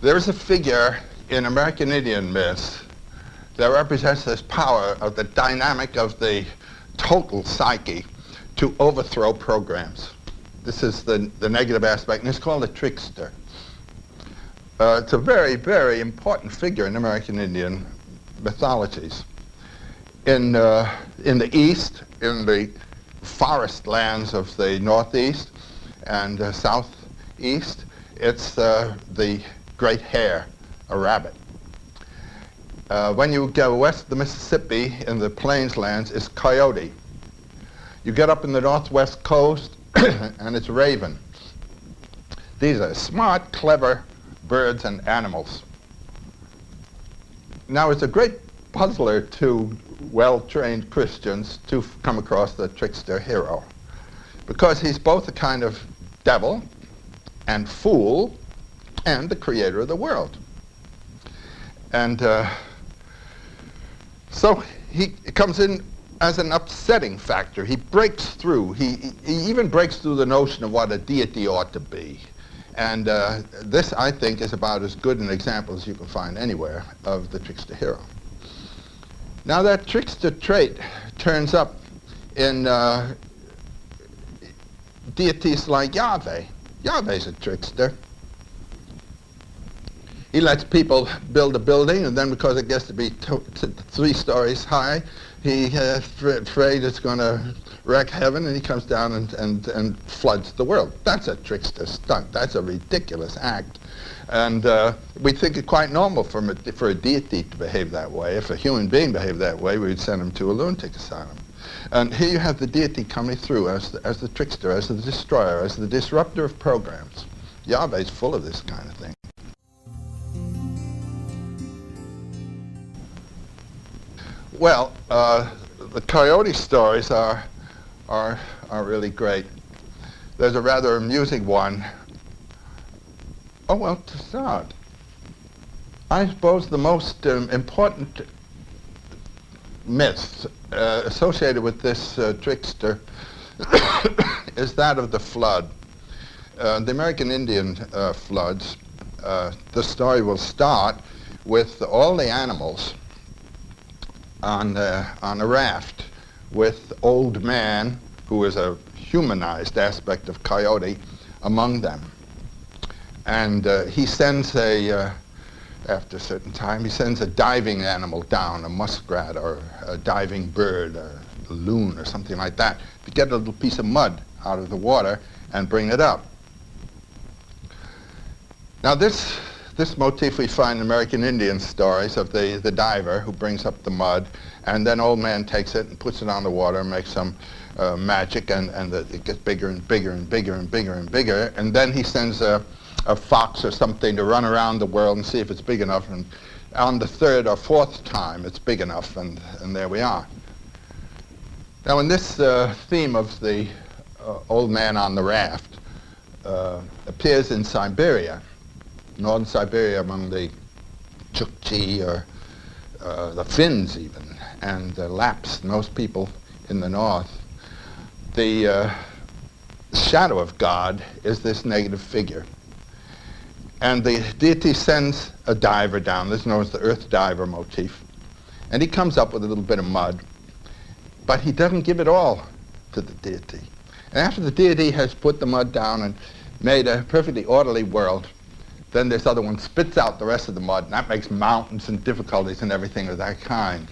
There is a figure in American Indian myths that represents this power of the dynamic of the total psyche to overthrow programs. This is the negative aspect, and it's called a trickster. It's a very, very important figure in American Indian mythologies. In the East, in the forest lands of the Northeast and Southeast, it's the great hare, a rabbit. When you go west of the Mississippi in the plains lands, it's coyote. You get up in the northwest coast, and it's raven. These are smart, clever birds and animals. Now, it's a great puzzler to well-trained Christians to come across the trickster hero, because he's both a kind of devil and fool and the creator of the world. And so he comes in as an upsetting factor. He breaks through. He even breaks through the notion of what a deity ought to be. And this, I think, is about as good an example as you can find anywhere of the trickster hero. Now, that trickster trait turns up in deities like Yahweh. Yahweh's a trickster. He lets people build a building, and then because it gets to be 3 stories high, he's afraid it's going to wreck heaven, and he comes down and floods the world. That's a trickster stunt. That's a ridiculous act. And we think it quite normal for a deity to behave that way. If a human being behaved that way, we'd send him to a lunatic asylum. And here you have the deity coming through as the trickster, as the destroyer, as the disruptor of programs. Yahweh's full of this kind of thing. Well, the coyote stories are really great. There's a rather amusing one. Oh, well, to start, I suppose the most important myth associated with this trickster is that of the flood. The American Indian floods, the story will start with all the animals on a raft with Old Man, who is a humanized aspect of coyote, among them. And he sends after a certain time, he sends a diving animal down, a muskrat or a diving bird, a loon or something like that, to get a little piece of mud out of the water and bring it up. Now this motif we find in American Indian stories of the diver who brings up the mud, and then Old Man takes it and puts it on the water and makes some magic, and it gets bigger and bigger and bigger and bigger and bigger, and then he sends a fox or something to run around the world and see if it's big enough, and on the 3rd or 4th time it's big enough, and there we are. Now, in this theme of the Old Man on the raft appears in Siberia, northern Siberia, among the Chukchi or the Finns even, and the Lapps, most people in the north. The shadow of God is this negative figure. And the deity sends a diver down. This is known as the earth diver motif. And he comes up with a little bit of mud, but he doesn't give it all to the deity. And after the deity has put the mud down and made a perfectly orderly world, then this other one spits out the rest of the mud, and that makes mountains and difficulties and everything of that kind.